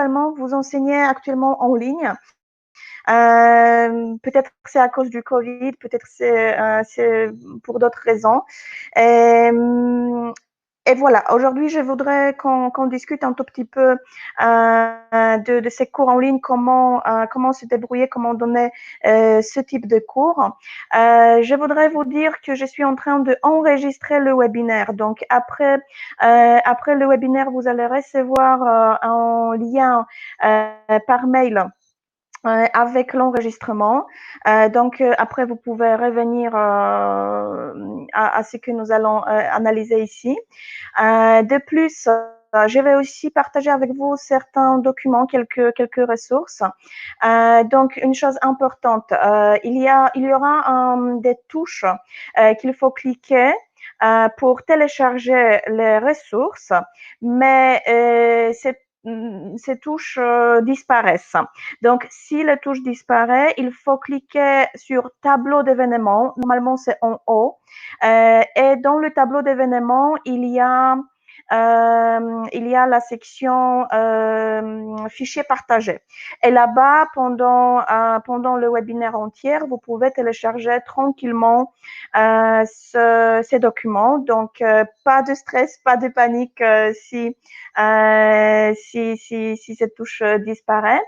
principalement vous enseignez actuellement en ligne. Peut-être que c'est à cause du Covid, peut-être c'est pour d'autres raisons. Et voilà, aujourd'hui, je voudrais qu'on discute un tout petit peu de ces cours en ligne, comment se débrouiller, comment donner ce type de cours. Je voudrais vous dire que je suis en train d'enregistrer le webinaire. Donc, après le webinaire, vous allez recevoir un lien par mail avec l'enregistrement. Donc, après, vous pouvez revenir à ce que nous allons analyser ici. De plus, je vais aussi partager avec vous certains documents, quelques ressources. Donc, une chose importante, il y aura des touches qu'il faut cliquer pour télécharger les ressources, mais ces touches disparaissent. Donc, si la touche disparaît, il faut cliquer sur tableau d'événements. Normalement, c'est en haut. Et dans le tableau d'événements, il y a la section fichier partagé. Et là-bas, pendant le webinaire entier, vous pouvez télécharger tranquillement ces documents. Donc, pas de stress, pas de panique si cette touche disparaît.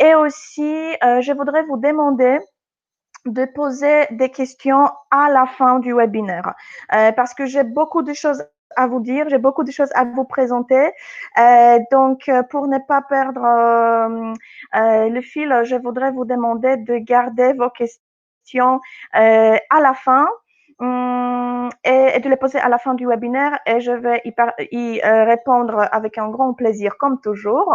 Et aussi, je voudrais vous demander de poser des questions à la fin du webinaire parce que j'ai beaucoup de choses à vous dire, j'ai beaucoup de choses à vous présenter. Donc, pour ne pas perdre le fil, je voudrais vous demander de garder vos questions à la fin et de les poser à la fin du webinaire et je vais y répondre avec un grand plaisir comme toujours.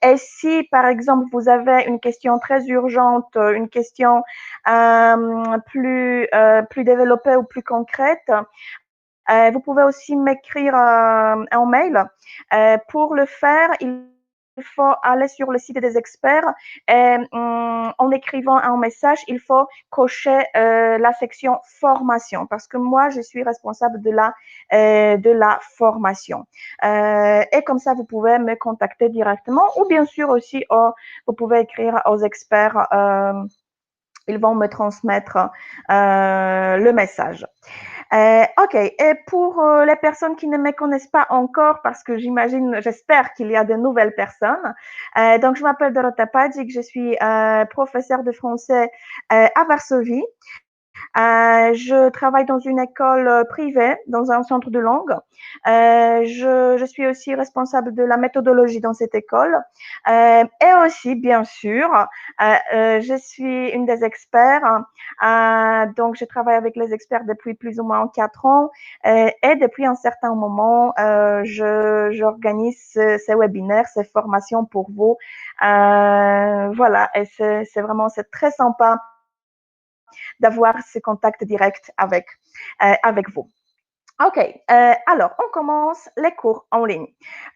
Et si, par exemple, vous avez une question très urgente, une question plus développée ou plus concrète, vous pouvez aussi m'écrire un mail. Pour le faire, il faut aller sur le site des experts et en écrivant un message, il faut cocher la section formation parce que moi, je suis responsable de la formation. Et comme ça, vous pouvez me contacter directement ou bien sûr aussi, vous pouvez écrire aux experts. Ils vont me transmettre le message. Ok, et pour les personnes qui ne me connaissent pas encore, parce que j'espère qu'il y a de nouvelles personnes, donc je m'appelle Dorota Padzik, je suis professeure de français à Varsovie. Je travaille dans une école privée, dans un centre de langue. Je suis aussi responsable de la méthodologie dans cette école. Et aussi, bien sûr, je suis une des experts. Donc, je travaille avec les experts depuis plus ou moins 4 ans. Et depuis un certain moment, j'organise ces webinaires, ces formations pour vous. Voilà, et c'est très sympa d'avoir ce contact direct avec vous. Ok, alors on commence les cours en ligne.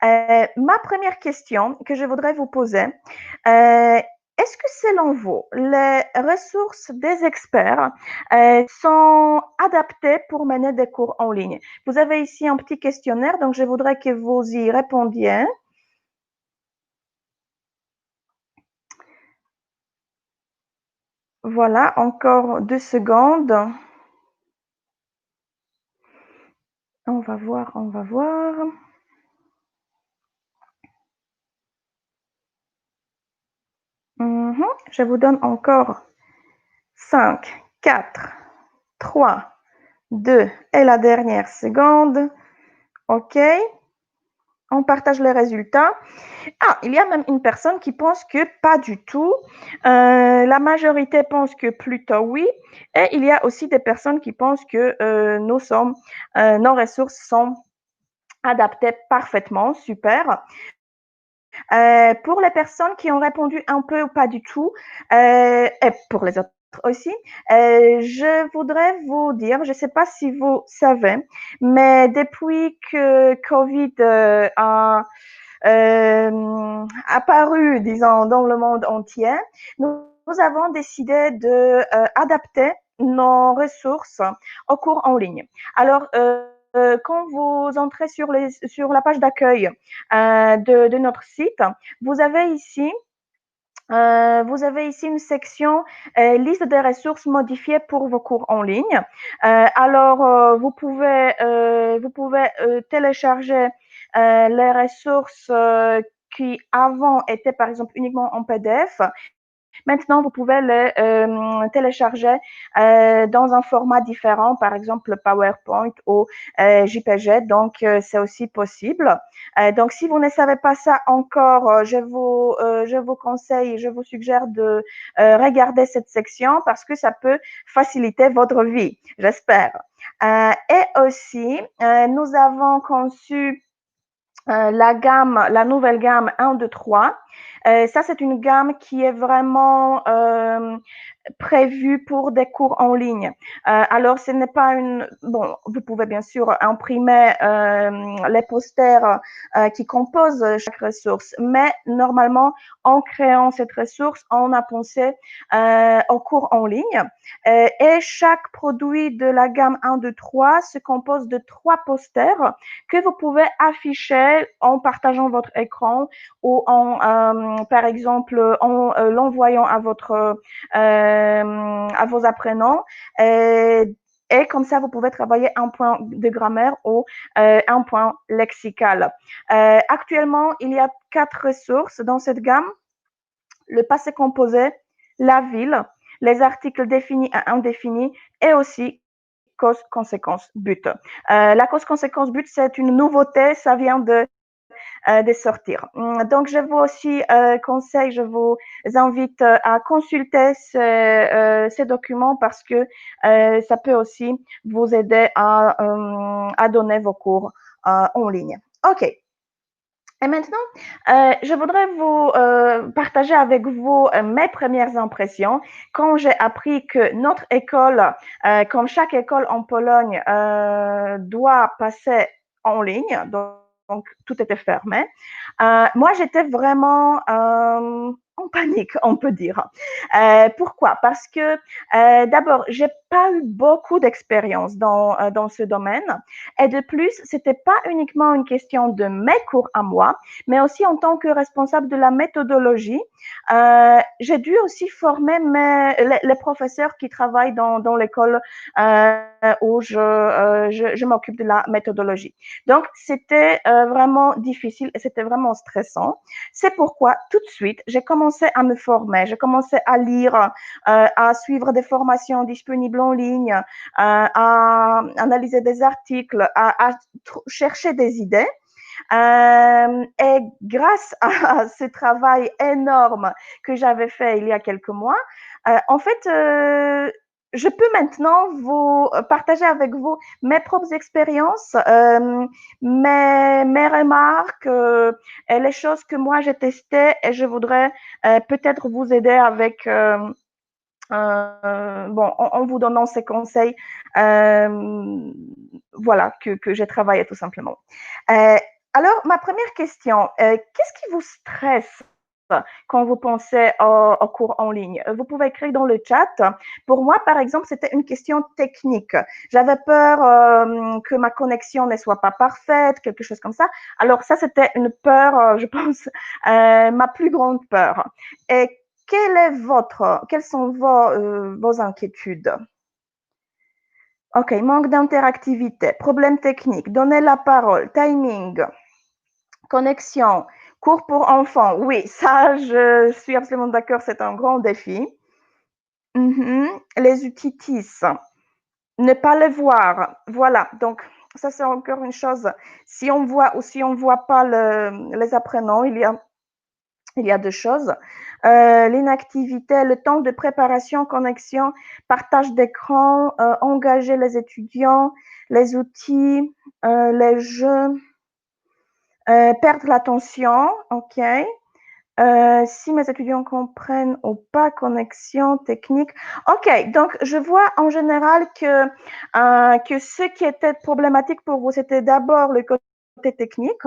Ma première question que je voudrais vous poser, est-ce que selon vous, les ressources des experts sont adaptées pour mener des cours en ligne? Vous avez ici un petit questionnaire, donc je voudrais que vous y répondiez. Voilà, encore 2 secondes. On va voir, on va voir. Je vous donne encore 5, 4, 3, 2 et la dernière seconde. OK. On partage les résultats. Ah, il y a même une personne qui pense que pas du tout. La majorité pense que plutôt oui. Et il y a aussi des personnes qui pensent que nos ressources sont adaptées parfaitement. Super. Pour les personnes qui ont répondu un peu ou pas du tout, et pour les autres aussi, je voudrais vous dire, je ne sais pas si vous savez, mais depuis que Covid a apparu, disons, dans le monde entier, nous avons décidé de adapter nos ressources aux cours en ligne. Alors, quand vous entrez sur la page d'accueil de notre site, vous avez ici une section liste des ressources modifiées pour vos cours en ligne. Alors, vous pouvez télécharger les ressources qui avant étaient par exemple uniquement en PDF. Maintenant, vous pouvez les télécharger dans un format différent, par exemple PowerPoint ou JPG. Donc, c'est aussi possible. Donc, si vous ne savez pas ça encore, je vous conseille, je vous suggère de regarder cette section parce que ça peut faciliter votre vie, j'espère. Et aussi, nous avons conçu la nouvelle gamme 1, 2, 3. Ça, c'est une gamme qui est vraiment prévu pour des cours en ligne. Alors, ce n'est pas une... Bon, vous pouvez bien sûr imprimer les posters qui composent chaque ressource, mais normalement, en créant cette ressource, on a pensé aux cours en ligne. Et chaque produit de la gamme 1, 2, 3 se compose de 3 posters que vous pouvez afficher en partageant votre écran ou par exemple, en l'envoyant à vos apprenants. Et comme ça, vous pouvez travailler un point de grammaire ou un point lexical. Actuellement, il y a 4 ressources dans cette gamme. Le passé composé, la ville, les articles définis et indéfinis et aussi cause, conséquence, but. La cause, conséquence, but, c'est une nouveauté, ça vient de sortir. Donc, je vous aussi conseille, je vous invite à consulter ces documents parce que ça peut aussi vous aider à donner vos cours en ligne. OK. Et maintenant, je voudrais vous partager avec vous mes premières impressions quand j'ai appris que notre école, comme chaque école en Pologne, doit passer en ligne. Donc, tout était fermé. Moi, j'étais vraiment en panique, on peut dire. Pourquoi? Parce que d'abord, j'ai pas eu beaucoup d'expérience dans ce domaine. Et de plus, c'était pas uniquement une question de mes cours à moi, mais aussi en tant que responsable de la méthodologie, j'ai dû aussi former les professeurs qui travaillent dans l'école où je m'occupe de la méthodologie. Donc, c'était vraiment difficile et c'était vraiment stressant. C'est pourquoi tout de suite, j'ai commencé à me former, j'ai commencé à lire, à suivre des formations disponibles en ligne, à analyser des articles, à chercher des idées. Et grâce à ce travail énorme que j'avais fait il y a quelques mois, en fait, je peux maintenant vous partager avec vous mes propres expériences, mes remarques, et les choses que moi j'ai testées et je voudrais peut-être vous aider avec bon, en vous donnant ces conseils, voilà, que j'ai travaillé tout simplement. Euh, alors, ma première question, qu'est-ce qui vous stresse quand vous pensez au cours en ligne? Vous pouvez écrire dans le chat. Pour moi, par exemple, c'était une question technique. J'avais peur que ma connexion ne soit pas parfaite, quelque chose comme ça. Alors ça, c'était une peur, je pense, ma plus grande peur. Et quelles sont vos inquiétudes? OK, manque d'interactivité, problème technique, donner la parole, timing, connexion, cours pour enfants. Oui, ça, je suis absolument d'accord, c'est un grand défi. Les utitis, ne pas les voir. Voilà, donc ça, c'est encore une chose. Si on voit ou si on ne voit pas les apprenants, il y a deux choses. L'inactivité, le temps de préparation, connexion, partage d'écran, engager les étudiants, les outils, les jeux, perdre l'attention, ok. Si mes étudiants comprennent ou pas, connexion technique. Ok, donc je vois en général que ce qui était problématique pour vous, c'était d'abord le côté technique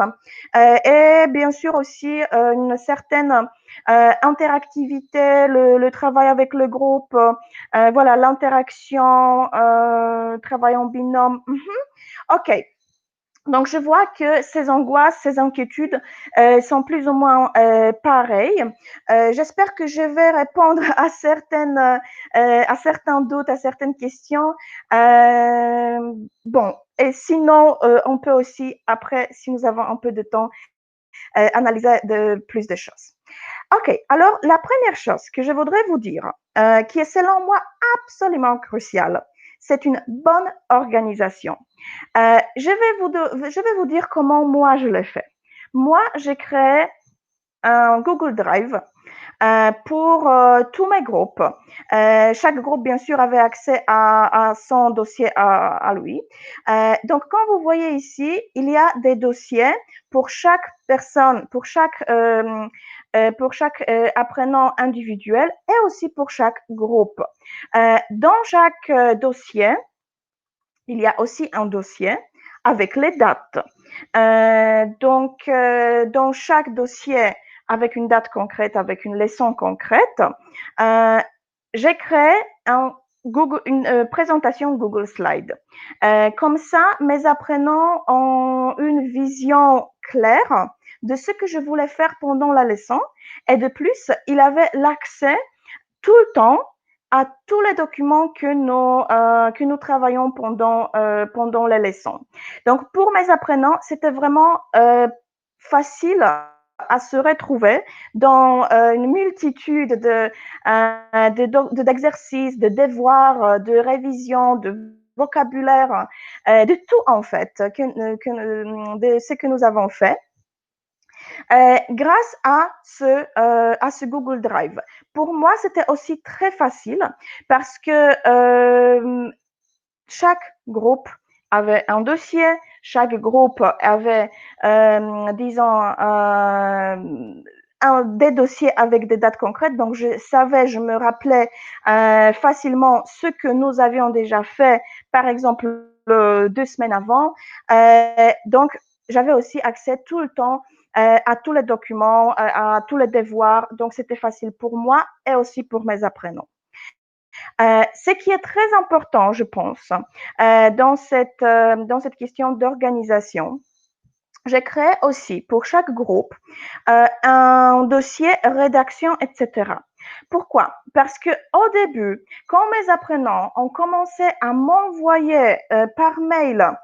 et bien sûr aussi une certaine interactivité, le travail avec le groupe, voilà, l'interaction, travail en binôme. Ok, Donc, je vois que ces angoisses, ces inquiétudes sont plus ou moins pareilles. J'espère que je vais répondre à certains doutes, à certaines questions. Bon, et sinon, on peut aussi, après, si nous avons un peu de temps, analyser plus de choses. OK, alors la première chose que je voudrais vous dire, qui est selon moi absolument cruciale, c'est une bonne organisation. Je vais vous dire comment moi je l'ai fait. Moi, j'ai créé un Google Drive pour tous mes groupes. Chaque groupe, bien sûr, avait accès à son dossier à lui. Donc, quand vous voyez ici, il y a des dossiers pour chaque personne, pour chaque apprenant individuel et aussi pour chaque groupe. Dans chaque dossier, il y a aussi un dossier avec les dates. Dans chaque dossier, avec une date concrète, avec une leçon concrète, j'ai créé une présentation Google Slide. Comme ça, mes apprenants ont une vision claire de ce que je voulais faire pendant la leçon. Et de plus, ils avaient l'accès tout le temps à tous les documents que nous travaillons pendant les leçons. Donc, pour mes apprenants, c'était vraiment facile à se retrouver dans une multitude d'exercices, de devoirs, de révisions, de vocabulaire, de tout en fait, de ce que nous avons fait. Grâce à ce Google Drive. Pour moi, c'était aussi très facile parce que chaque groupe avait un dossier, chaque groupe avait, disons, des dossiers avec des dates concrètes. Donc, je me rappelais facilement ce que nous avions déjà fait, par exemple, 2 semaines avant. Donc, j'avais aussi accès tout le temps à tous les documents, à tous les devoirs. Donc, c'était facile pour moi et aussi pour mes apprenants. Ce qui est très important, je pense, dans cette question d'organisation, j'ai créé aussi pour chaque groupe un dossier rédaction, etc. Pourquoi? Parce que au début, quand mes apprenants ont commencé à m'envoyer par mail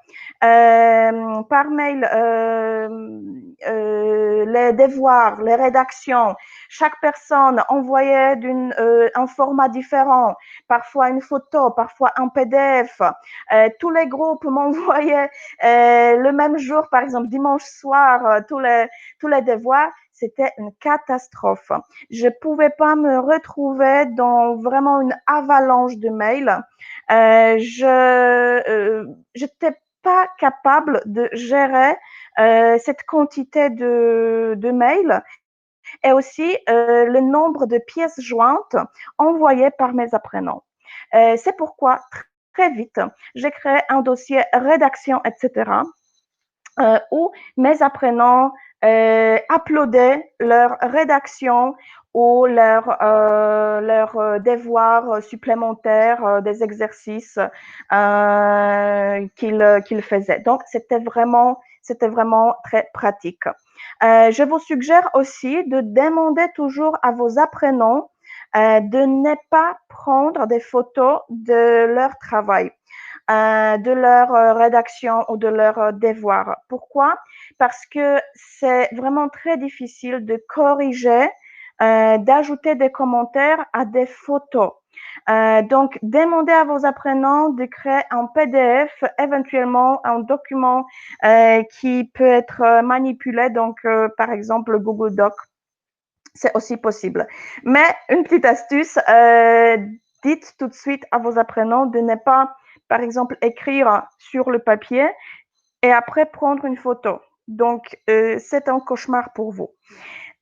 les devoirs, les rédactions, chaque personne envoyait un format différent, parfois une photo, parfois un PDF. Tous les groupes m'envoyaient le même jour, par exemple dimanche soir, tous les devoirs. C'était une catastrophe. Je pouvais pas me retrouver dans vraiment une avalanche de mails. J'étais pas capable de gérer cette quantité de mails et aussi le nombre de pièces jointes envoyées par mes apprenants. C'est pourquoi très vite, j'ai créé un dossier rédaction, etc., où mes apprenants uploadaient leur rédaction ou leurs devoirs supplémentaires, des exercices qu'ils faisaient. Donc, c'était vraiment très pratique. Je vous suggère aussi de demander toujours à vos apprenants de ne pas prendre des photos de leur travail, de leur rédaction ou de leurs devoirs. Pourquoi? Parce que c'est vraiment très difficile de corriger, d'ajouter des commentaires à des photos. Donc, demandez à vos apprenants de créer un PDF, éventuellement un document qui peut être manipulé, donc par exemple le Google Doc. C'est aussi possible. Mais une petite astuce, dites tout de suite à vos apprenants de ne pas, par exemple, écrire sur le papier et après prendre une photo. Donc, c'est un cauchemar pour vous.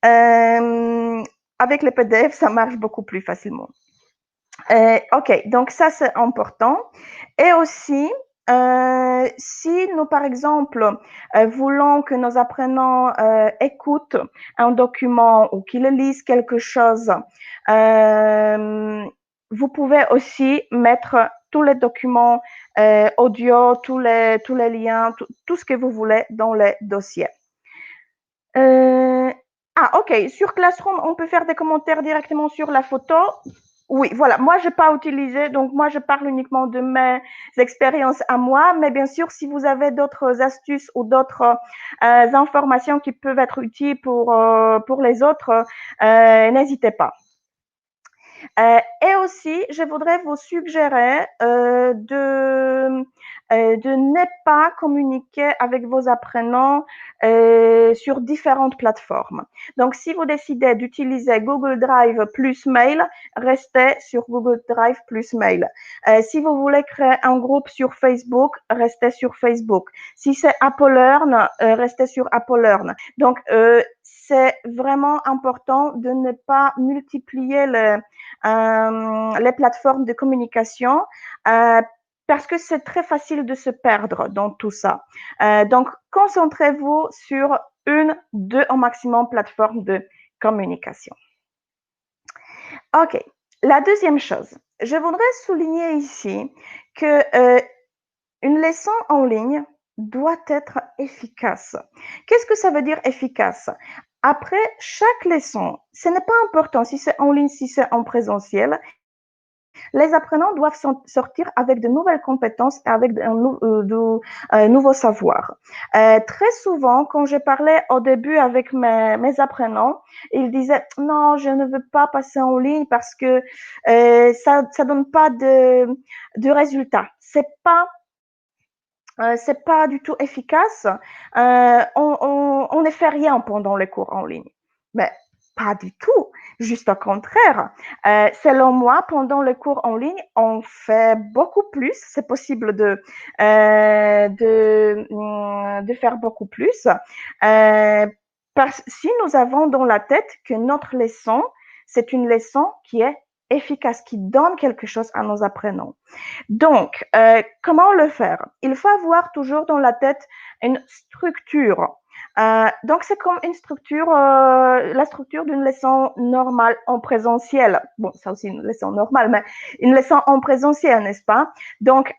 Avec les PDF, ça marche beaucoup plus facilement. OK, donc ça, c'est important. Et aussi, si nous, par exemple, voulons que nos apprenants écoutent un document ou qu'ils lisent quelque chose, vous pouvez aussi mettre tous les documents audio, tous les liens, tout ce que vous voulez dans les dossiers. Ok, sur Classroom, on peut faire des commentaires directement sur la photo. Oui, voilà. Moi, je n'ai pas utilisé, donc moi, je parle uniquement de mes expériences à moi. Mais bien sûr, si vous avez d'autres astuces ou d'autres informations qui peuvent être utiles pour les autres, n'hésitez pas. Et aussi, je voudrais vous suggérer de ne pas communiquer avec vos apprenants sur différentes plateformes. Donc, si vous décidez d'utiliser Google Drive plus mail, restez sur Google Drive plus mail. Si vous voulez créer un groupe sur Facebook, restez sur Facebook. Si c'est Apple Learn, restez sur Apple Learn. Donc, c'est vraiment important de ne pas multiplier les plateformes de communication parce que c'est très facile de se perdre dans tout ça. Donc, concentrez-vous sur une, deux au maximum plateformes de communication. OK. La deuxième chose, je voudrais souligner ici que une leçon en ligne doit être efficace. Qu'est-ce que ça veut dire efficace? Après chaque leçon, ce n'est pas important si c'est en ligne, si c'est en présentiel, les apprenants doivent sortir avec de nouvelles compétences et avec de nouveaux savoirs. Très souvent, quand je parlais au début avec mes apprenants, ils disaient « Non, je ne veux pas passer en ligne parce que ça donne pas de résultats. C'est pas du tout efficace. On ne fait rien pendant les cours en ligne. » Mais pas du tout, juste au contraire. Selon moi, pendant les cours en ligne, on fait beaucoup plus. C'est possible de faire beaucoup plus. Si nous avons dans la tête que notre leçon, c'est une leçon qui est efficace, qui donne quelque chose à nos apprenants. Donc, comment le faire? Il faut avoir toujours dans la tête une structure. Donc, c'est comme une structure, la structure d'une leçon normale en présentiel. Bon, ça aussi une leçon normale, mais une leçon en présentiel, n'est-ce pas? Donc,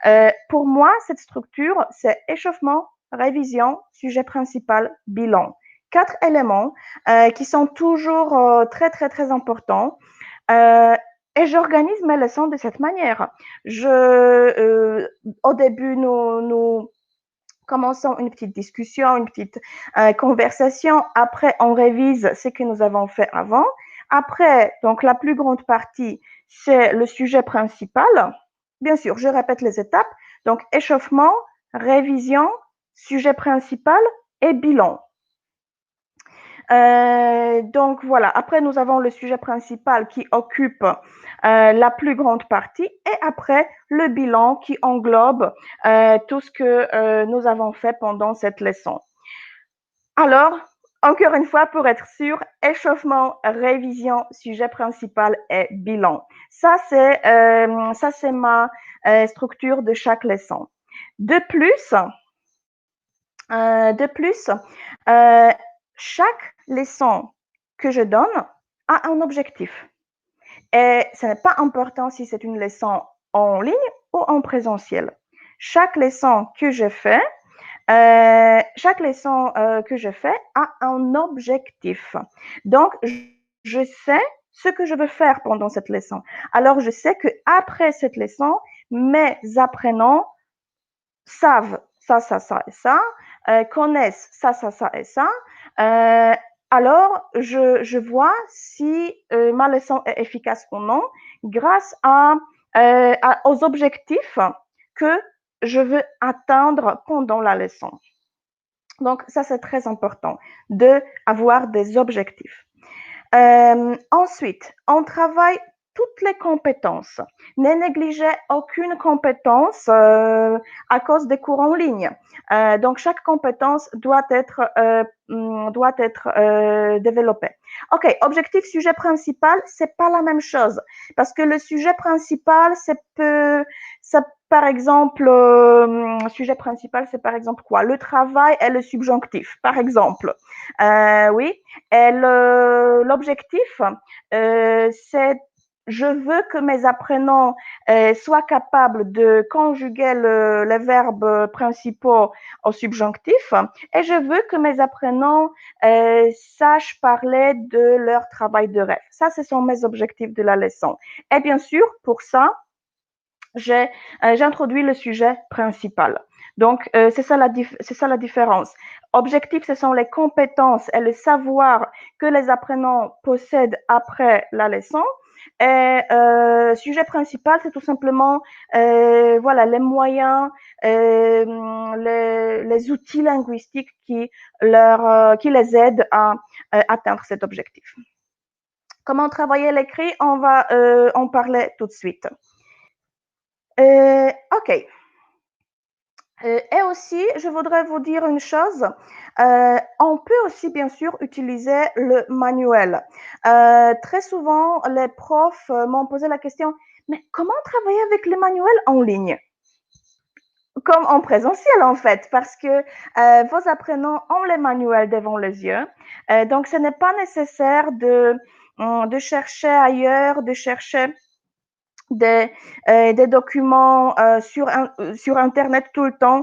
pour moi, cette structure, c'est échauffement, révision, sujet principal, bilan. 4 éléments qui sont toujours très, très, très importants. Et j'organise mes leçons de cette manière. Au début, nous commençons une petite discussion, une petite conversation. Après, on révise ce que nous avons fait avant. Après, donc la plus grande partie, c'est le sujet principal. Bien sûr, je répète les étapes. Donc, échauffement, révision, sujet principal et bilan. Donc voilà, après nous avons le sujet principal qui occupe la plus grande partie et après le bilan qui englobe tout ce que nous avons fait pendant cette leçon. Alors, encore une fois, pour être sûr, échauffement, révision, sujet principal et bilan. Ça, c'est ma structure de chaque leçon. De plus, chaque leçon que je donne a un objectif. Et ce n'est pas important si c'est une leçon en ligne ou en présentiel. Chaque leçon que je fais, a un objectif. Donc, je sais ce que je veux faire pendant cette leçon. Alors, je sais qu'après cette leçon, mes apprenants savent ça, ça, ça et ça, connaissent ça, ça, ça et ça. Alors, je vois si ma leçon est efficace ou non grâce aux objectifs que je veux atteindre pendant la leçon. Donc, ça, c'est très important d'avoir des objectifs. Ensuite, on travaille toutes les compétences. Ne négligez aucune compétence à cause des cours en ligne. Donc, chaque compétence doit être développée. OK, objectif, sujet principal, c'est pas la même chose. Parce que le sujet principal, par exemple, sujet principal, c'est par exemple quoi? Le travail et le subjonctif, par exemple. Oui. Et l'objectif, c'est je veux que mes apprenants soient capables de conjuguer les verbes principaux au subjonctif et je veux que mes apprenants sachent parler de leur travail de rêve. Ça, ce sont mes objectifs de la leçon. Et bien sûr, pour ça, j'introduis le sujet principal. Donc, c'est ça la différence. Objectif, ce sont les compétences et le savoir que les apprenants possèdent après la leçon. Et sujet principal, c'est tout simplement voilà, les moyens, les outils linguistiques qui les aident à atteindre cet objectif. Comment travailler l'écrit? On va en parler tout de suite. OK. Et aussi, je voudrais vous dire une chose. On peut aussi, bien sûr, utiliser le manuel. Très souvent, les profs m'ont posé la question, mais comment travailler avec le manuel en ligne? Comme en présentiel, en fait, parce que vos apprenants ont les manuels devant les yeux. Donc, ce n'est pas nécessaire de chercher ailleurs, de chercher des documents sur Internet tout le temps.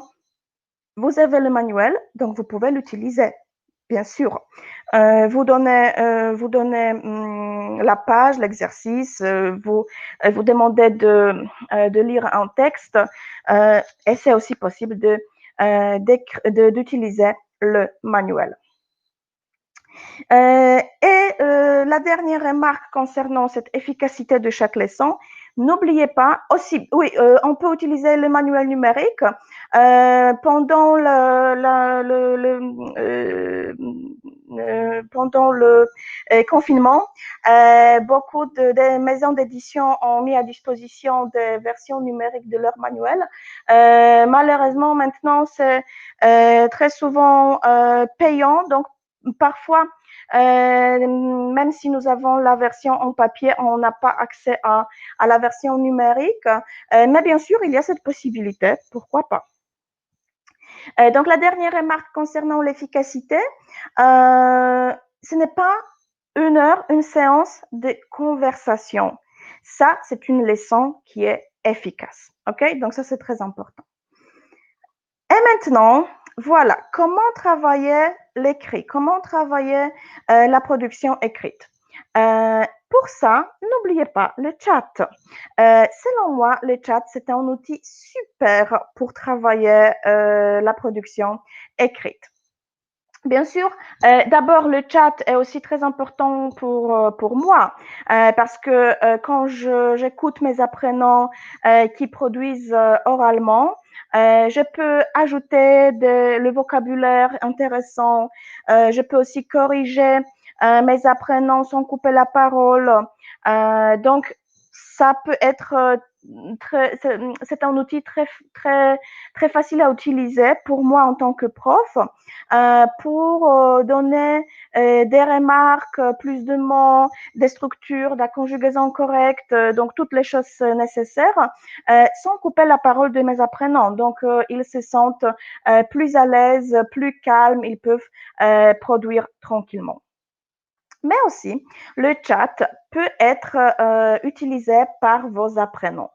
Vous avez le manuel, donc vous pouvez l'utiliser, bien sûr. Vous donnez la page, l'exercice, vous demandez de lire un texte et c'est aussi possible d'utiliser le manuel. La dernière remarque concernant cette efficacité de chaque leçon, n'oubliez pas aussi, oui, on peut utiliser le manuel numérique pendant pendant le confinement. Beaucoup de maisons d'édition ont mis à disposition des versions numériques de leur manuel. Malheureusement, maintenant, c'est très souvent payant, donc parfois, même si nous avons la version en papier, on n'a pas accès à la version numérique. Mais bien sûr, il y a cette possibilité, pourquoi pas. Donc, la dernière remarque concernant l'efficacité, ce n'est pas une séance de conversation. Ça, c'est une leçon qui est efficace. OK? Donc, ça, c'est très important. Et maintenant, voilà, comment travailler l'écrit, comment travailler la production écrite. Pour ça, n'oubliez pas le chat. Selon moi, le chat, c'est un outil super pour travailler la production écrite. Bien sûr, d'abord, le chat est aussi très important pour moi parce que quand j'écoute mes apprenants qui produisent oralement, je peux ajouter le vocabulaire intéressant. Je peux aussi corriger mes apprenants sans couper la parole. Donc, ça peut être c'est un outil très facile à utiliser pour moi en tant que prof pour donner des remarques, plus de mots, des structures, de la conjugaison correcte, donc toutes les choses nécessaires, sans couper la parole de mes apprenants. Donc, ils se sentent plus à l'aise, plus calmes, ils peuvent produire tranquillement. Mais aussi, le chat peut être utilisé par vos apprenants.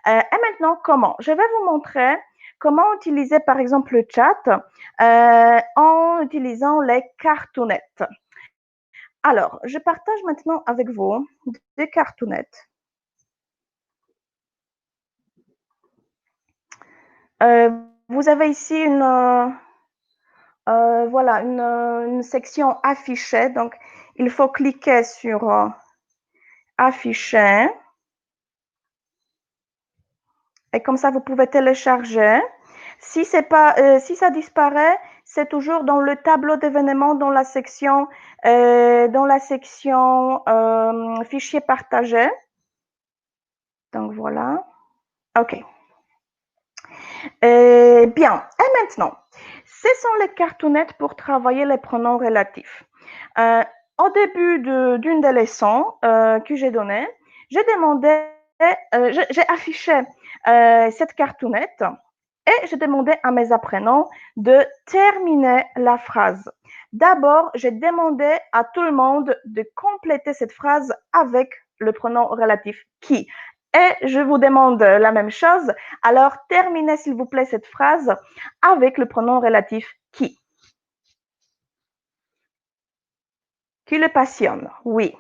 Et maintenant, comment? Je vais vous montrer comment utiliser, par exemple, le chat en utilisant les cartoonettes. Alors, je partage maintenant avec vous des cartoonettes. Vous avez ici voilà, une section affichée. Donc, il faut cliquer sur afficher. Et comme ça, vous pouvez télécharger. Si ça disparaît, c'est toujours dans le tableau d'événements dans la section fichier partagé. Donc voilà. OK. Bien. Et maintenant, ce sont les cartoonettes pour travailler les pronoms relatifs. Au début d'une des leçons que j'ai données, j'ai affiché cette cartoonette et j'ai demandé à mes apprenants de terminer la phrase. D'abord, j'ai demandé à tout le monde de compléter cette phrase avec le pronom relatif qui. Et je vous demande la même chose. Alors, terminez s'il vous plaît cette phrase avec le pronom relatif qui. Qui le passionne? Oui.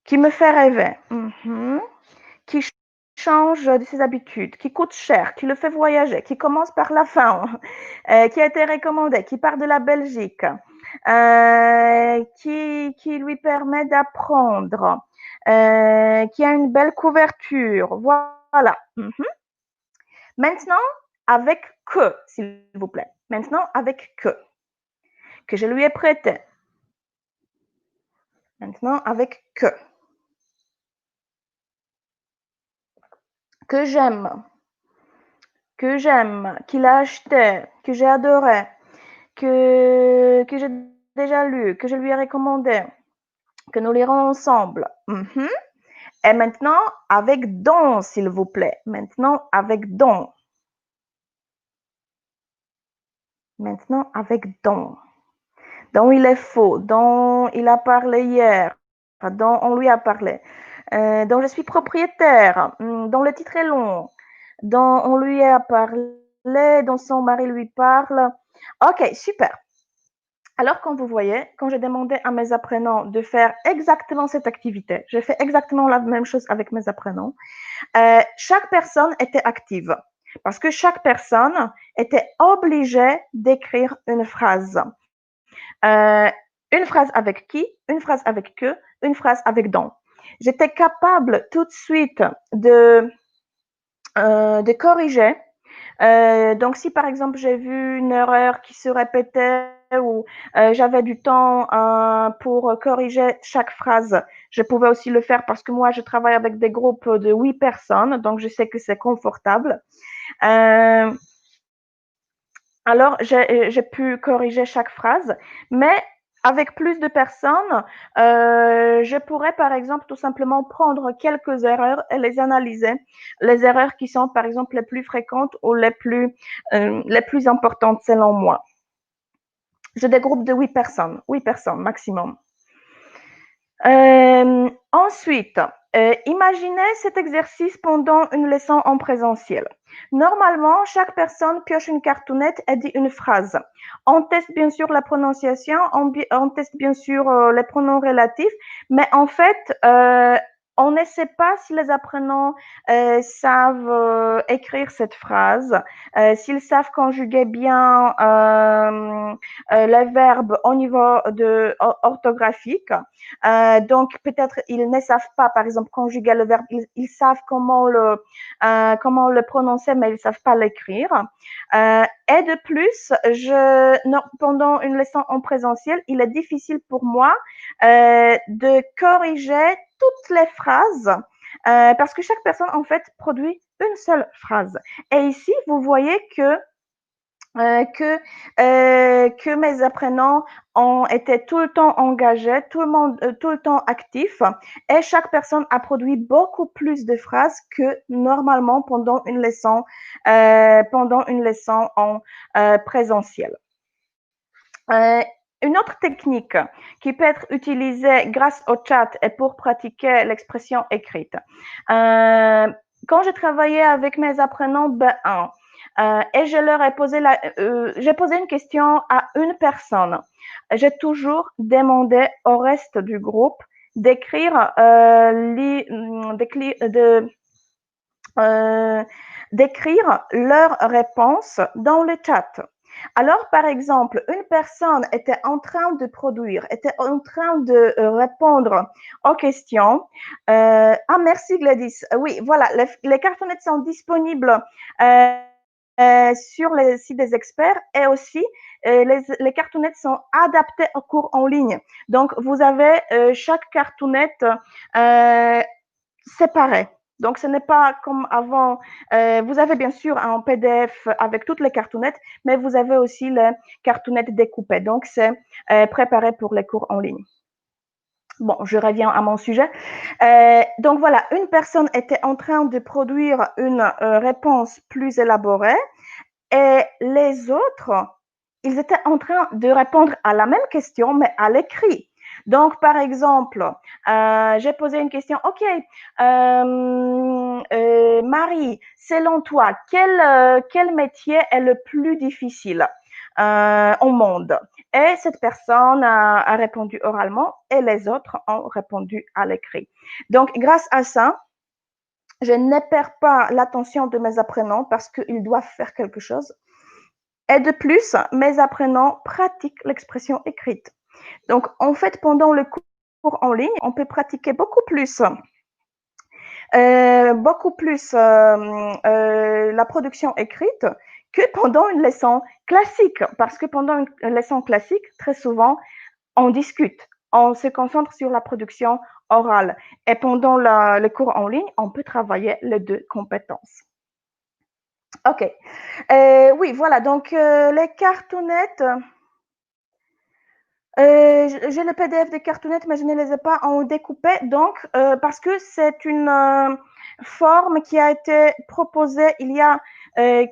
Qui me fait rêver? Qui change de ses habitudes, qui coûte cher, qui le fait voyager, qui commence par la fin, qui a été recommandé, qui part de la Belgique, qui lui permet d'apprendre, qui a une belle couverture. Voilà. Maintenant, avec que, s'il vous plaît. Maintenant, avec que je lui ai prêté. Maintenant, avec que j'aime, qu'il a acheté, que j'ai adoré, que j'ai déjà lu, que je lui ai recommandé, que nous lirons ensemble. Et maintenant, avec don, s'il vous plaît. Maintenant, avec don. Maintenant, avec don. Dont il est faux, dont il a parlé hier, dont on lui a parlé, dont je suis propriétaire, dont le titre est long, dont on lui a parlé, dont son mari lui parle. Ok, super. Alors, comme vous voyez, quand j'ai demandé à mes apprenants de faire exactement cette activité, j'ai fait exactement la même chose avec mes apprenants, chaque personne était active parce que chaque personne était obligée d'écrire une phrase. Une phrase avec qui, une phrase avec que, une phrase avec dont. J'étais capable tout de suite de corriger. Donc, si par exemple j'ai vu une erreur qui se répétait ou j'avais du temps pour corriger chaque phrase, je pouvais aussi le faire parce que moi, je travaille avec des groupes de 8 personnes, donc je sais que c'est confortable. Alors, j'ai pu corriger chaque phrase, mais avec plus de personnes, je pourrais, par exemple, tout simplement prendre quelques erreurs et les analyser. Les erreurs qui sont, par exemple, les plus fréquentes ou les plus importantes selon moi. J'ai des groupes de 8 personnes maximum. Ensuite, imaginez cet exercice pendant une leçon en présentiel. Normalement, chaque personne pioche une cartonnette et dit une phrase. On teste bien sûr la prononciation, on teste bien sûr les pronoms relatifs, mais en fait, on ne sait pas si les apprenants savent écrire cette phrase, s'ils savent conjuguer bien les verbes au niveau orthographique. Donc, peut-être ils ne savent pas, par exemple, conjuguer le verbe, ils savent comment le prononcer, mais ils ne savent pas l'écrire. Et de plus, pendant une leçon en présentiel, il est difficile pour moi de corriger toutes les phrases parce que chaque personne, en fait, produit une seule phrase. Et ici, vous voyez que mes apprenants ont été tout le temps engagés, tout le temps actifs, et chaque personne a produit beaucoup plus de phrases que normalement pendant une leçon en présentiel. Une autre technique qui peut être utilisée grâce au chat et pour pratiquer l'expression écrite. Quand j'ai travaillé avec mes apprenants B1, et je leur ai j'ai posé une question à une personne. J'ai toujours demandé au reste du groupe d'écrire leurs réponses dans le chat. Alors, par exemple, une personne était en train de produire, était en train de répondre aux questions. Merci Gladys. Oui, voilà, les cartonnettes sont disponibles sur le site des experts et aussi les cartonnettes sont adaptées au cours en ligne. Donc, vous avez chaque cartonnette séparée. Donc, ce n'est pas comme avant. Vous avez bien sûr un PDF avec toutes les cartonnettes, mais vous avez aussi les cartonnettes découpées. Donc, c'est préparé pour les cours en ligne. Bon, je reviens à mon sujet. Donc, voilà, une personne était en train de produire une réponse plus élaborée et les autres, ils étaient en train de répondre à la même question, mais à l'écrit. Donc, par exemple, j'ai posé une question. OK, Marie, selon toi, quel métier est le plus difficile au monde? Et cette personne a répondu oralement et les autres ont répondu à l'écrit. Donc, grâce à ça, je ne perds pas l'attention de mes apprenants parce qu'ils doivent faire quelque chose. Et de plus, mes apprenants pratiquent l'expression écrite. Donc, en fait, pendant le cours en ligne, on peut pratiquer beaucoup plus la production écrite que pendant une leçon classique. Parce que pendant une leçon classique, très souvent, on discute, on se concentre sur la production orale. Et pendant le cours en ligne, on peut travailler les deux compétences. OK. Oui, voilà. Donc, les cartoonettes, j'ai le PDF des cartoonettes, mais je ne les ai pas en découpé. Donc, parce que c'est une forme qui a été proposée il y a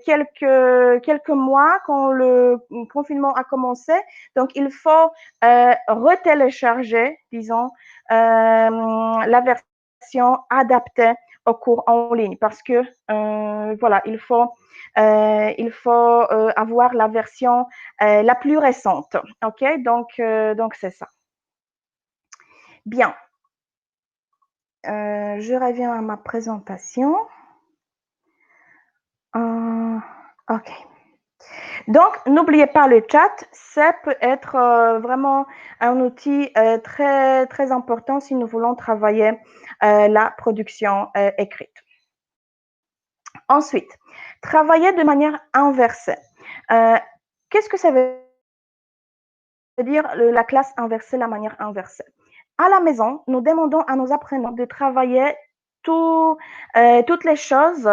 quelques mois quand le confinement a commencé. Donc, il faut retélécharger, disons, la version adaptée au cours en ligne parce que voilà, il faut avoir la version la plus récente. OK, donc c'est ça. Bien. Je reviens à ma présentation. OK. Donc, n'oubliez pas le chat, ça peut être vraiment un outil très, très important si nous voulons travailler la production écrite. Ensuite, travailler de manière inversée. Qu'est-ce que ça veut dire la classe inversée, la manière inversée? À la maison, nous demandons à nos apprenants de travailler toutes les choses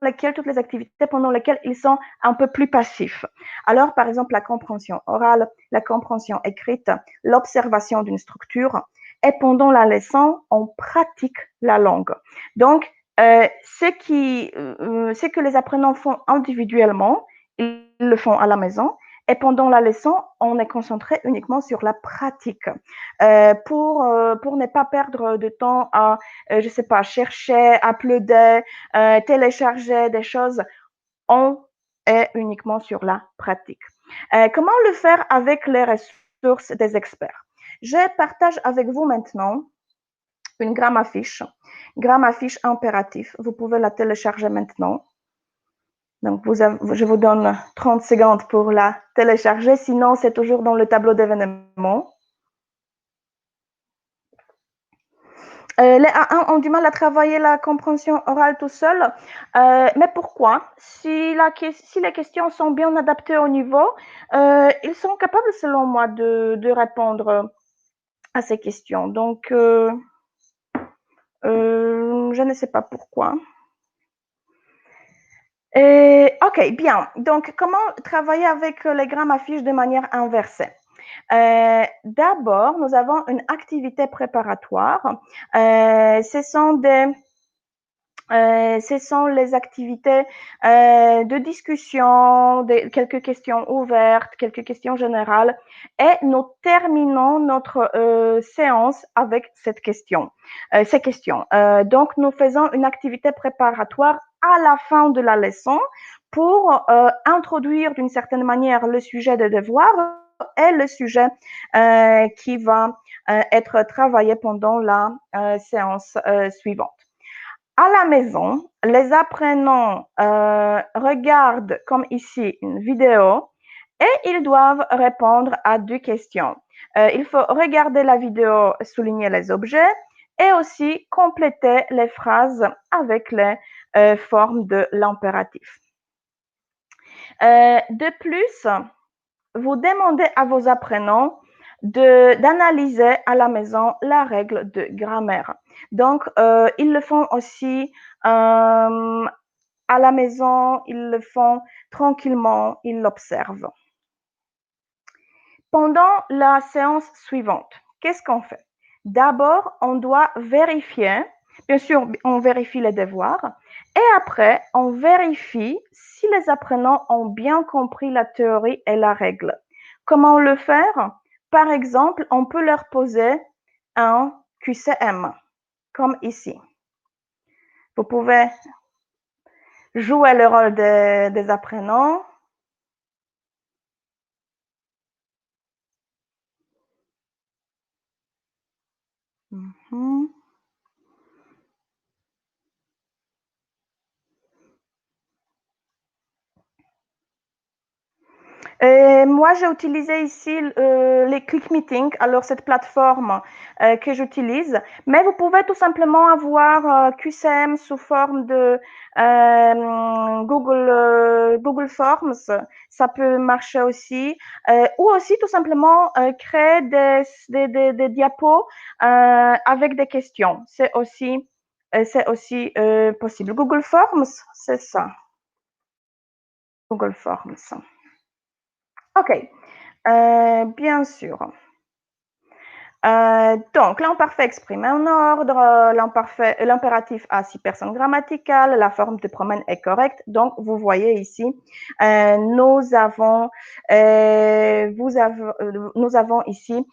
toutes les activités pendant lesquelles ils sont un peu plus passifs. Alors, par exemple, la compréhension orale, la compréhension écrite, l'observation d'une structure. Et pendant la leçon, on pratique la langue. Donc, ce que les apprenants font individuellement, ils le font à la maison. Et pendant la leçon, on est concentré uniquement sur la pratique pour ne pas perdre de temps à, je sais pas, chercher, uploader, télécharger des choses. On est uniquement sur la pratique. Comment le faire avec les ressources des experts? Je partage avec vous maintenant une grammafiche impératif. Vous pouvez la télécharger maintenant. Donc, je vous donne 30 secondes pour la télécharger. Sinon, c'est toujours dans le tableau d'événements. Les A1 ont du mal à travailler la compréhension orale tout seul. Mais pourquoi? Si les questions sont bien adaptées au niveau, ils sont capables, selon moi, de répondre à ces questions. Donc, je ne sais pas pourquoi. OK, bien. Donc, comment travailler avec les grammafiches de manière inversée? D'abord, nous avons une activité préparatoire. Ce sont les activités de discussion, quelques questions ouvertes, quelques questions générales, et nous terminons notre séance avec ces questions. Donc, nous faisons une activité préparatoire à la fin de la leçon pour introduire d'une certaine manière le sujet des devoirs et le sujet qui va être travaillé pendant la séance suivante. À la maison, les apprenants regardent, comme ici, une vidéo et ils doivent répondre à 2 questions. Il faut regarder la vidéo, souligner les objets et aussi compléter les phrases avec les formes de l'impératif. De plus, vous demandez à vos apprenants d'analyser à la maison la règle de grammaire. Donc, ils le font aussi à la maison, ils le font tranquillement, ils l'observent. Pendant la séance suivante, qu'est-ce qu'on fait? D'abord, on doit vérifier, bien sûr, on vérifie les devoirs, Et après, on vérifie si les apprenants ont bien compris la théorie et la règle. Comment le faire? Par exemple, on peut leur poser un QCM, comme ici. Vous pouvez jouer le rôle des apprenants. Mhm. Et moi, j'ai utilisé ici les Click Meeting, alors cette plateforme que j'utilise. Mais vous pouvez tout simplement avoir QCM sous forme de Google Forms. Ça peut marcher aussi. Ou aussi tout simplement créer des diapos avec des questions. C'est aussi possible. Google Forms, c'est ça. Google Forms. OK. Bien sûr. Donc, l'imparfait exprime un ordre, l'impératif a 6 personnes grammaticales, la forme de promène est correcte. Donc, vous voyez ici, nous avons ici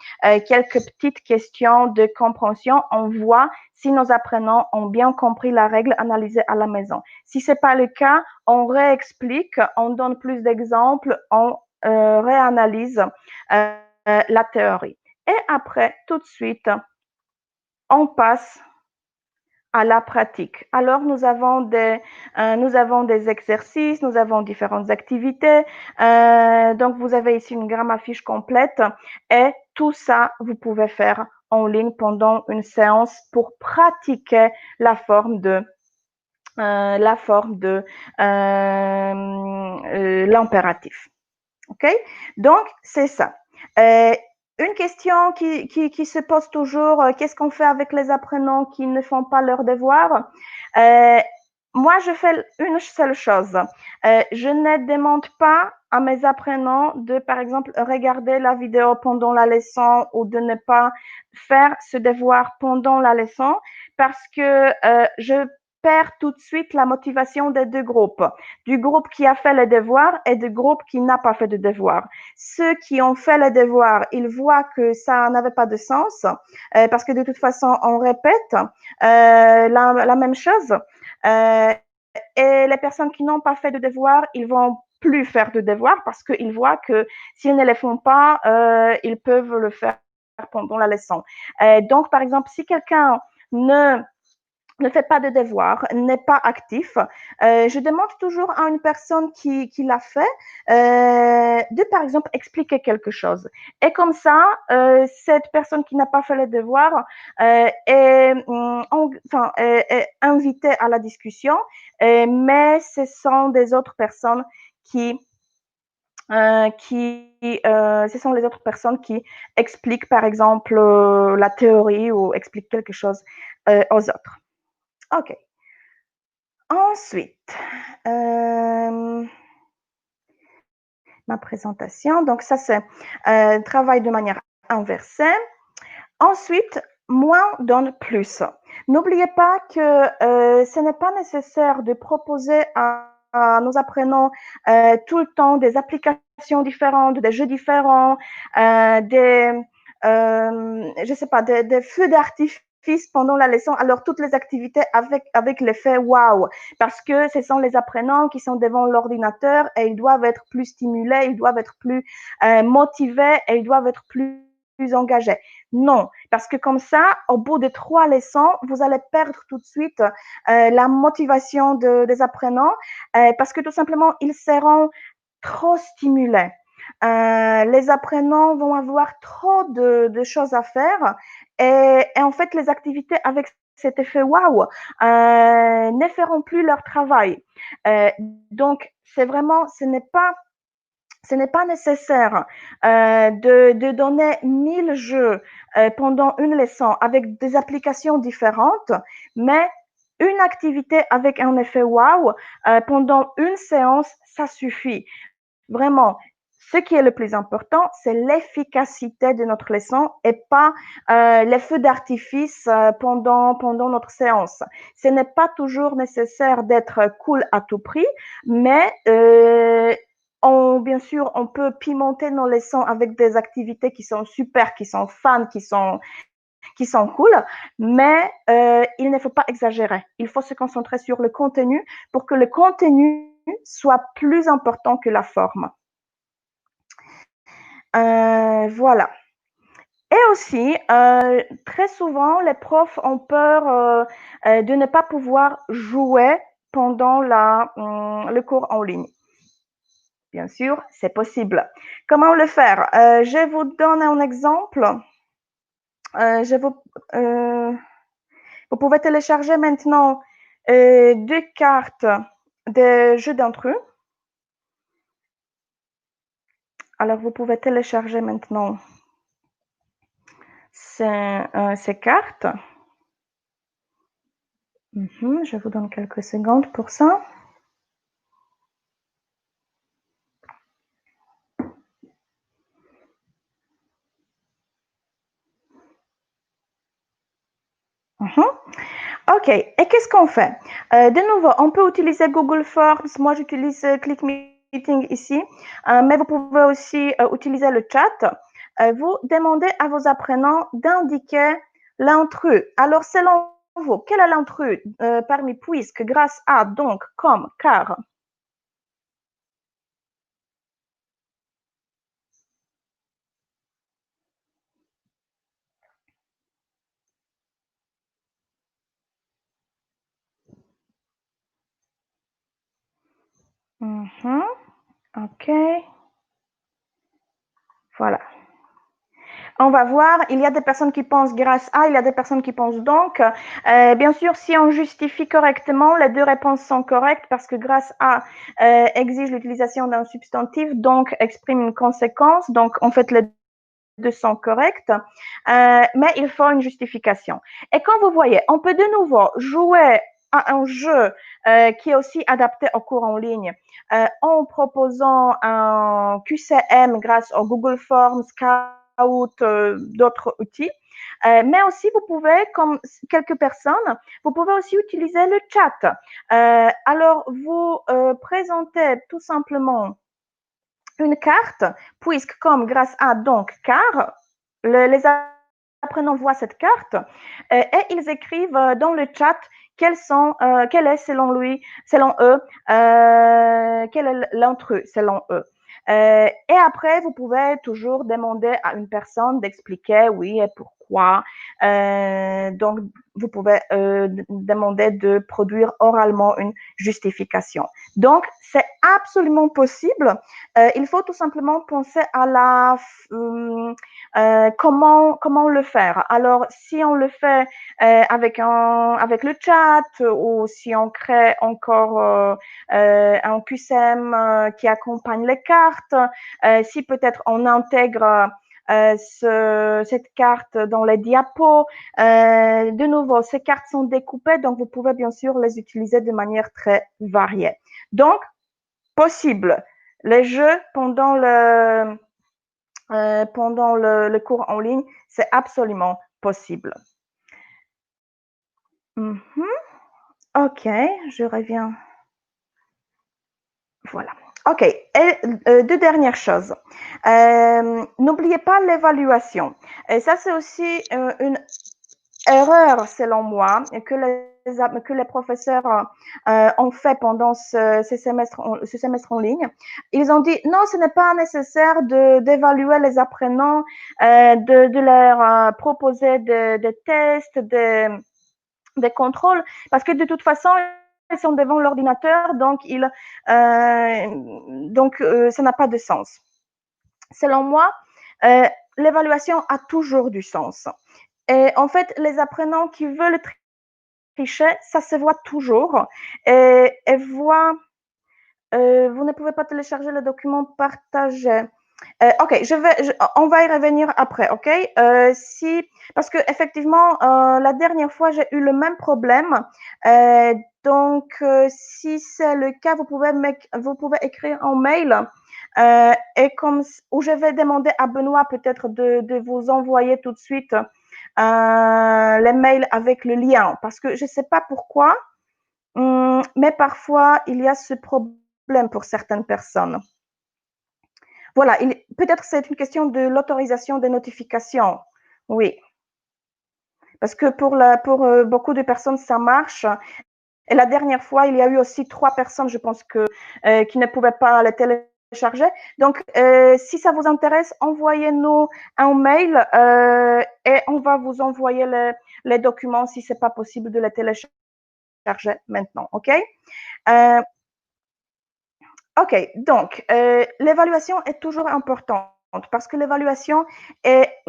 quelques petites questions de compréhension. On voit si nos apprenants ont bien compris la règle analysée à la maison. Si ce n'est pas le cas, on réexplique, on donne plus d'exemples, on réanalyse la théorie. Et après, tout de suite, on passe à la pratique. Alors, nous avons des exercices, nous avons différentes activités. Donc, vous avez ici une grammafiche complète et tout ça, vous pouvez faire en ligne pendant une séance pour pratiquer la forme de l'impératif. OK? Donc, c'est ça. Une question qui se pose toujours, qu'est-ce qu'on fait avec les apprenants qui ne font pas leurs devoirs? Moi, je fais une seule chose. Je ne demande pas à mes apprenants de, par exemple, regarder la vidéo pendant la leçon ou de ne pas faire ce devoir pendant la leçon parce que je perds tout de suite la motivation des deux groupes, du groupe qui a fait les devoirs et du groupe qui n'a pas fait de devoirs. Ceux qui ont fait les devoirs, ils voient que ça n'avait pas de sens parce que de toute façon, on répète la même chose. Et les personnes qui n'ont pas fait de devoirs, ils vont plus faire de devoirs parce qu'ils voient que s'ils ne les font pas, ils peuvent le faire pendant la leçon. Donc, par exemple, si quelqu'un ne fait pas de devoirs, n'est pas actif, je demande toujours à une personne qui l'a fait de, par exemple, expliquer quelque chose. Et comme ça, cette personne qui n'a pas fait les devoirs est invitée à la discussion, mais ce sont des autres personnes ce sont les autres personnes qui expliquent, par exemple, la théorie ou expliquent quelque chose aux autres. OK. Ensuite, ma présentation. Donc, ça, c'est travail de manière inversée. Ensuite, moins donne plus. N'oubliez pas que ce n'est pas nécessaire de proposer à nos apprenants tout le temps des applications différentes, des jeux différents, je sais pas, des feux d'artifice pendant la leçon, alors toutes les activités avec l'effet waouh, parce que ce sont les apprenants qui sont devant l'ordinateur et ils doivent être plus stimulés, ils doivent être plus motivés et ils doivent être plus engagés. Non, parce que comme ça, au bout de 3 leçons, vous allez perdre tout de suite la motivation des apprenants parce que tout simplement, ils seront trop stimulés. Les apprenants vont avoir trop de choses à faire et en fait, les activités avec cet effet waouh ne feront plus leur travail. Donc, ce n'est pas nécessaire de donner 1000 jeux pendant une leçon avec des applications différentes, mais une activité avec un effet waouh pendant une séance, ça suffit. Vraiment, Ce qui est le plus important, c'est l'efficacité de notre leçon et pas les feux d'artifice pendant notre séance. Ce n'est pas toujours nécessaire d'être cool à tout prix, mais bien sûr, on peut pimenter nos leçons avec des activités qui sont super, qui sont fun, qui sont cool, mais il ne faut pas exagérer. Il faut se concentrer sur le contenu pour que le contenu soit plus important que la forme. Voilà. Et aussi, très souvent, les profs ont peur de ne pas pouvoir jouer pendant le cours en ligne. Bien sûr, c'est possible. Comment le faire? Je vous donne un exemple. Je vous pouvez télécharger maintenant 2 cartes de jeux d'intrus. Alors, vous pouvez télécharger maintenant ces cartes. Je vous donne quelques secondes pour ça. OK. Et qu'est-ce qu'on fait? De nouveau, on peut utiliser Google Forms. Moi, j'utilise ClickMeeting ici, mais vous pouvez aussi utiliser le chat. Vous demandez à vos apprenants d'indiquer l'intrus. Alors, selon vous, quel est l'intrus parmi puisque, grâce à, donc, comme, car? OK. Voilà. On va voir, il y a des personnes qui pensent grâce à, il y a des personnes qui pensent donc. Bien sûr, si on justifie correctement, les deux réponses sont correctes parce que grâce à exige l'utilisation d'un substantif, donc exprime une conséquence. Donc, en fait, les deux sont corrects, mais il faut une justification. Et comme vous voyez, on peut de nouveau jouer à un jeu qui est aussi adapté au cours en ligne en proposant un QCM grâce au Google Forms, Kahoot, d'autres outils. Mais aussi, vous pouvez, comme quelques personnes, vous pouvez aussi utiliser le chat. Alors, vous présentez tout simplement une carte, puisque comme grâce à donc car, les apprenants voient cette carte et ils écrivent dans le chat quel est selon eux, quel est l'intrus selon eux. Et après, vous pouvez toujours demander à une personne d'expliquer oui et pourquoi. Donc, vous pouvez demander de produire oralement une justification. Donc, c'est absolument possible. Il faut tout simplement penser à comment le faire. Alors, si on le fait avec le chat ou si on crée encore un QCM qui accompagne les cartes, si peut-être on intègre cette carte dans les diapos. De nouveau, ces cartes sont découpées, donc vous pouvez bien sûr les utiliser de manière très variée. Donc, possible. Les jeux pendant le cours en ligne, c'est absolument possible. OK, je reviens. Voilà. OK. Et deux dernières choses. N'oubliez pas l'évaluation. Et ça, c'est aussi une erreur, selon moi, que les professeurs ont fait pendant ce semestre en ligne. Ils ont dit non, ce n'est pas nécessaire d'évaluer les apprenants, de leur proposer des tests, des contrôles, parce que de toute façon, ils sont devant l'ordinateur, donc ça n'a pas de sens. Selon moi, l'évaluation a toujours du sens. Et en fait, les apprenants qui veulent tricher, ça se voit toujours. Et voient, vous ne pouvez pas télécharger le document partagé. OK, on va y revenir après, OK? Parce que effectivement, la dernière fois, j'ai eu le même problème. Donc, si c'est le cas, vous pouvez écrire un mail Et comme où je vais demander à Benoît peut-être de vous envoyer tout de suite les mails avec le lien, parce que je ne sais pas pourquoi, mais parfois il y a ce problème pour certaines personnes. Voilà, peut-être c'est une question de l'autorisation des notifications. Oui, parce que pour beaucoup de personnes, ça marche. Et la dernière fois, il y a eu aussi 3 personnes, je pense, qui ne pouvaient pas les télécharger. Donc, si ça vous intéresse, envoyez-nous un mail et on va vous envoyer les documents si ce n'est pas possible de les télécharger maintenant. OK? Euh, OK, donc l'évaluation est toujours importante parce que l'évaluation est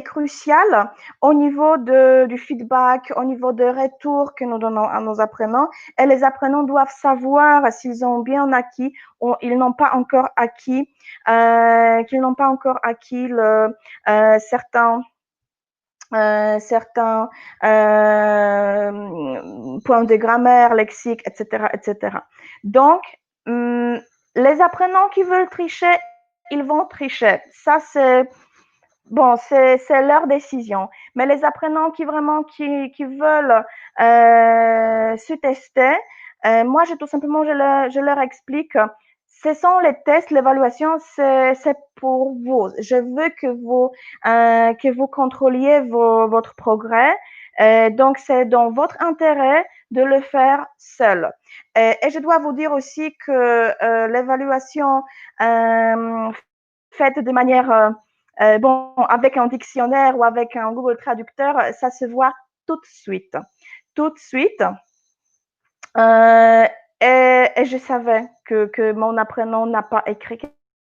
cruciale au niveau du feedback, au niveau des retours que nous donnons à nos apprenants. Et les apprenants doivent savoir s'ils ont bien acquis ou ils n'ont pas encore acquis, qu'ils n'ont pas encore acquis certains points de grammaire, lexique, etc., etc. Donc, les apprenants qui veulent tricher, ils vont tricher. Ça, c'est bon, c'est leur décision. Mais les apprenants qui vraiment qui veulent se tester, moi, tout simplement, je leur explique. Ce sont les tests, l'évaluation, c'est pour vous. Je veux que vous contrôliez votre progrès. Donc, c'est dans votre intérêt de le faire seul. Et je dois vous dire aussi que l'évaluation faite de manière bon, avec un dictionnaire ou avec un Google Traducteur, ça se voit tout de suite. Tout de suite. Euh, et je savais que mon apprenant n'a pas écrit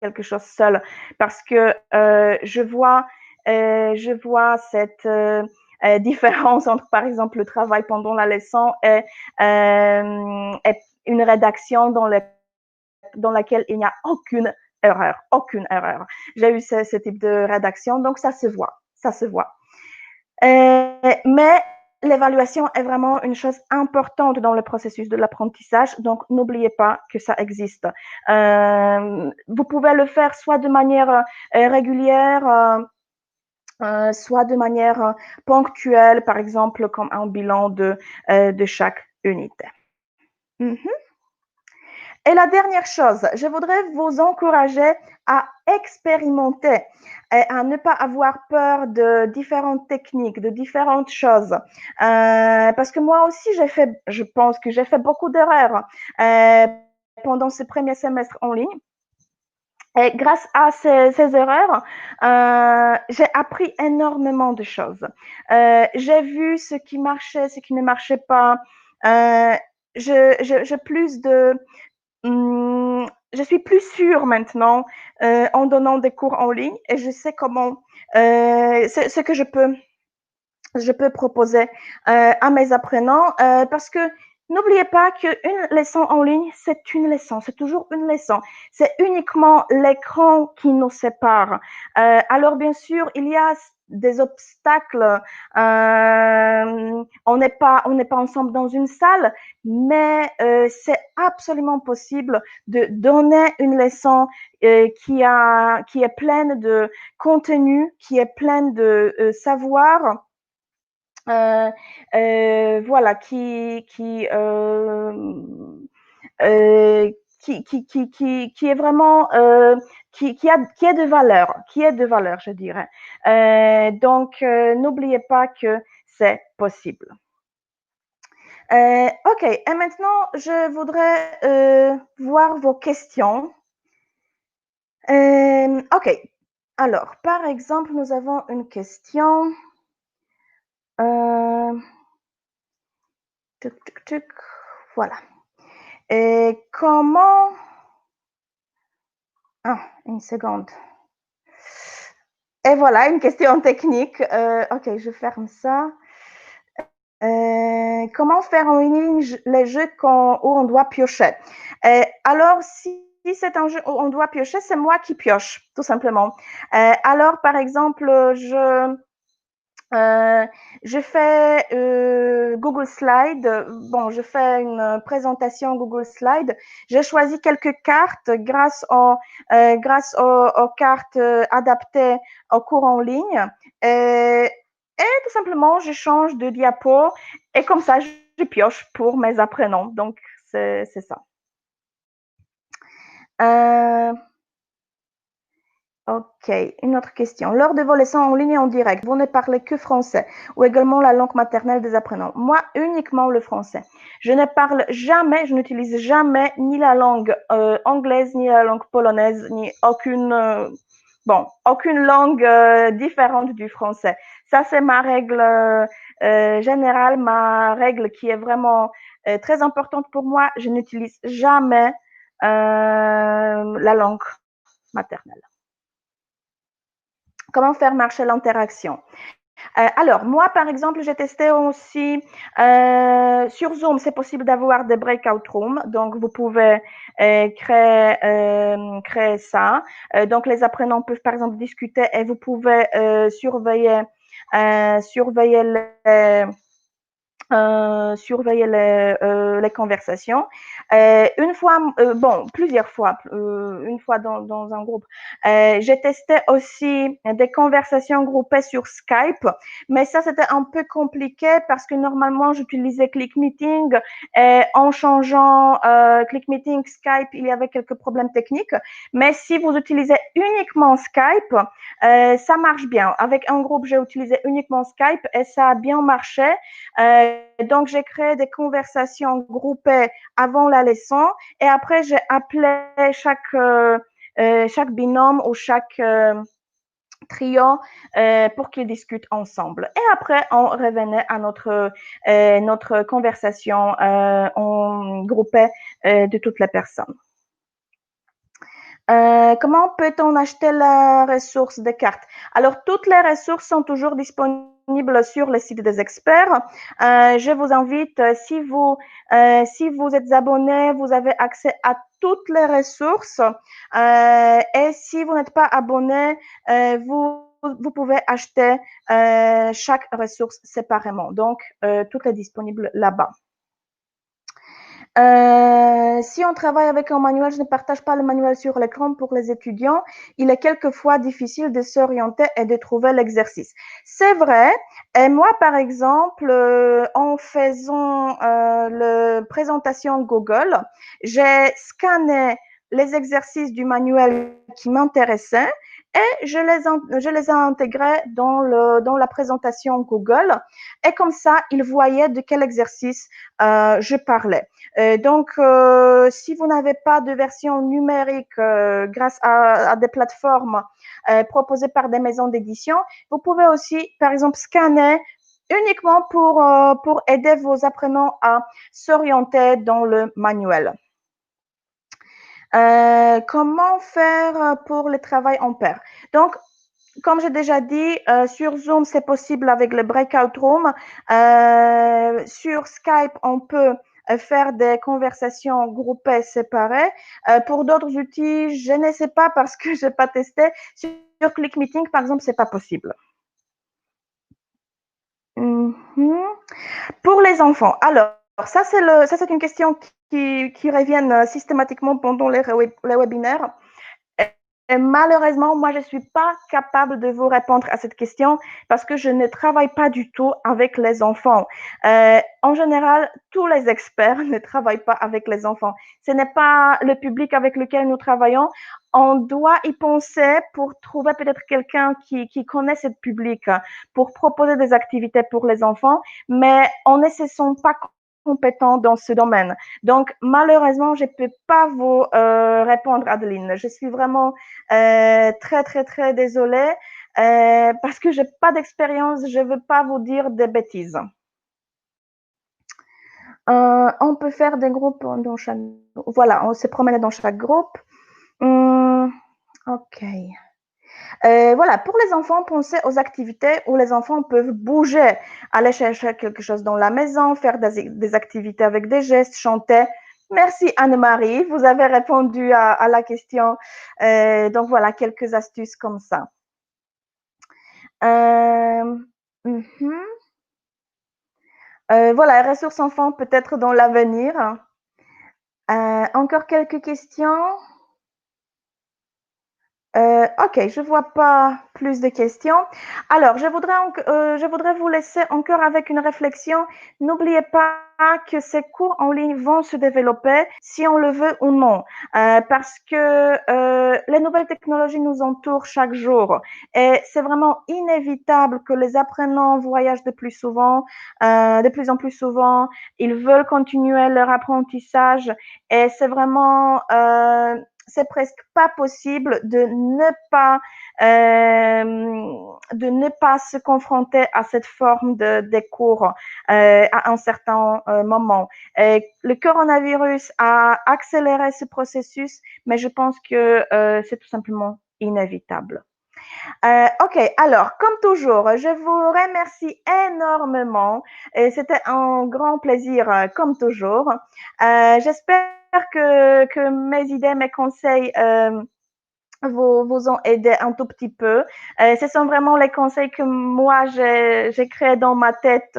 quelque chose seul parce que je vois cette différence entre, par exemple, le travail pendant la leçon et une rédaction dans laquelle il n'y a aucune erreur, aucune erreur. J'ai eu ce type de rédaction, donc ça se voit, ça se voit. Mais l'évaluation est vraiment une chose importante dans le processus de l'apprentissage, donc n'oubliez pas que ça existe. Vous pouvez le faire soit de manière régulière, soit de manière ponctuelle, par exemple comme un bilan de chaque unité. Et la dernière chose, je voudrais vous encourager à expérimenter et à ne pas avoir peur de différentes techniques, de différentes choses. Parce que moi aussi, je pense que j'ai fait beaucoup d'erreurs pendant ce premier semestre en ligne. Et grâce à ces erreurs, j'ai appris énormément de choses. J'ai vu ce qui marchait, ce qui ne marchait pas. J'ai plus de je suis plus sûre maintenant en donnant des cours en ligne et je sais comment ce que je peux proposer à mes apprenants parce que n'oubliez pas qu'une leçon en ligne, c'est une leçon, c'est toujours une leçon. C'est uniquement l'écran qui nous sépare. Alors bien sûr, il y a des obstacles. On n'est pas ensemble dans une salle, mais c'est absolument possible de donner une leçon qui est pleine de contenu, qui est pleine de savoir. Voilà, euh, qui est vraiment qui est de valeur, je dirais. Donc, n'oubliez pas que c'est possible. OK, et maintenant, je voudrais voir vos questions. OK, alors, par exemple, nous avons une question. Tuc, tuc, tuc, voilà. Et comment... Ah, une seconde. Et voilà, une question technique. OK, je ferme ça. Comment faire en ligne les jeux où on doit piocher? Alors, si c'est un jeu où on doit piocher, c'est moi qui pioche, tout simplement. Alors, par exemple, Euh, je fais Google Slide. Bon, je fais une présentation Google Slide. J'ai choisi quelques cartes grâce aux cartes adaptées au cours en ligne. Et tout simplement, je change de diapo et comme ça, je pioche pour mes apprenants. Donc, c'est ça. Euh, Ok, une autre question. Lors de vos leçons en ligne et en direct, vous ne parlez que français ou également la langue maternelle des apprenants? Moi, uniquement le français. Je ne parle jamais, je n'utilise jamais ni la langue anglaise, ni la langue polonaise, ni aucune langue différente du français. Ça, c'est ma règle générale, ma règle qui est vraiment très importante pour moi. Je n'utilise jamais la langue maternelle. Comment faire marcher l'interaction? Alors, moi, par exemple, j'ai testé aussi sur Zoom, c'est possible d'avoir des breakout rooms. Donc, vous pouvez créer ça. Donc, les apprenants peuvent, par exemple, discuter et vous pouvez surveiller les conversations. Une fois, plusieurs fois, une fois dans un groupe, j'ai testé aussi des conversations groupées sur Skype, mais ça c'était un peu compliqué parce que normalement j'utilisais ClickMeeting et en changeant ClickMeeting, Skype, il y avait quelques problèmes techniques. Mais si vous utilisez uniquement Skype, ça marche bien. Avec un groupe, j'ai utilisé uniquement Skype et ça a bien marché. Donc, j'ai créé des conversations groupées avant la leçon et après, j'ai appelé chaque binôme ou chaque trio pour qu'ils discutent ensemble. Et après, on revenait à notre conversation en groupée de toutes les personnes. Comment peut-on acheter la ressource des cartes? Alors, toutes les ressources sont toujours disponibles sur le site des experts. Je vous invite, si vous êtes abonné, vous avez accès à toutes les ressources. Et si vous n'êtes pas abonné, vous pouvez acheter chaque ressource séparément. Donc, tout est disponible là-bas. Si on travaille avec un manuel, je ne partage pas le manuel sur l'écran pour les étudiants. Il est quelquefois difficile de s'orienter et de trouver l'exercice. C'est vrai. Et moi, par exemple, en faisant la présentation Google, j'ai scanné les exercices du manuel qui m'intéressaient et je les ai intégrés dans la présentation Google. Et comme ça, ils voyaient de quel exercice je parlais. Donc, si vous n'avez pas de version numérique grâce à des plateformes proposées par des maisons d'édition, vous pouvez aussi, par exemple, scanner uniquement pour aider vos apprenants à s'orienter dans le manuel. Comment faire pour le travail en pair? Donc, comme j'ai déjà dit, sur Zoom, c'est possible avec le breakout room. Sur Skype, on peut faire des conversations groupées séparées. Pour d'autres outils, je ne sais pas parce que je n'ai pas testé. Sur ClickMeeting, par exemple, c'est pas possible. Pour les enfants, alors ça c'est une question qui revient systématiquement pendant les webinaires. Et malheureusement, moi, je ne suis pas capable de vous répondre à cette question parce que je ne travaille pas du tout avec les enfants. En général, tous les experts ne travaillent pas avec les enfants. Ce n'est pas le public avec lequel nous travaillons. On doit y penser pour trouver peut-être quelqu'un qui connaît ce public pour proposer des activités pour les enfants, mais on ne se sent pas compétent dans ce domaine. Donc, malheureusement, je ne peux pas vous répondre, Adeline. Je suis vraiment très, très, très désolée parce que je n'ai pas d'expérience. Je ne veux pas vous dire des bêtises. On peut faire des groupes dans chaque... Voilà, on se promène dans chaque groupe. Ok. Voilà, pour les enfants, pensez aux activités où les enfants peuvent bouger, aller chercher quelque chose dans la maison, faire des activités avec des gestes, chanter. Merci Anne-Marie, vous avez répondu à la question. Donc voilà, quelques astuces comme ça. Mmh. Voilà, les ressources enfants peut-être dans l'avenir. Encore quelques questions? OK, je vois pas plus de questions. Alors, je voudrais vous laisser encore avec une réflexion. N'oubliez pas que ces cours en ligne vont se développer si on le veut ou non, parce que, les nouvelles technologies nous entourent chaque jour et c'est vraiment inévitable que les apprenants voyagent de plus en plus souvent. Ils veulent continuer leur apprentissage et c'est presque pas possible de ne pas se confronter à cette forme des cours à un certain moment. Et le coronavirus a accéléré ce processus, mais je pense que c'est tout simplement inévitable. OK, alors, comme toujours, je vous remercie énormément et c'était un grand plaisir, comme toujours. J'espère que mes idées, mes conseils vous ont aidé un tout petit peu. Ce sont vraiment les conseils que moi j'ai créés dans ma tête,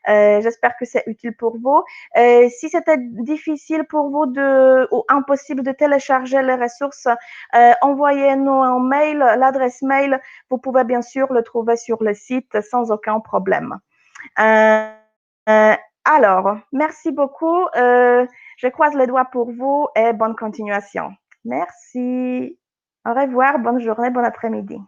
j'espère que c'est utile pour vous. Si c'était difficile pour vous ou impossible de télécharger les ressources, envoyez-nous un mail. L'adresse mail, vous pouvez bien sûr le trouver sur le site sans aucun problème. Euh, euh, alors, merci beaucoup. Je croise les doigts pour vous et bonne continuation. Merci. Au revoir, bonne journée, bon après-midi.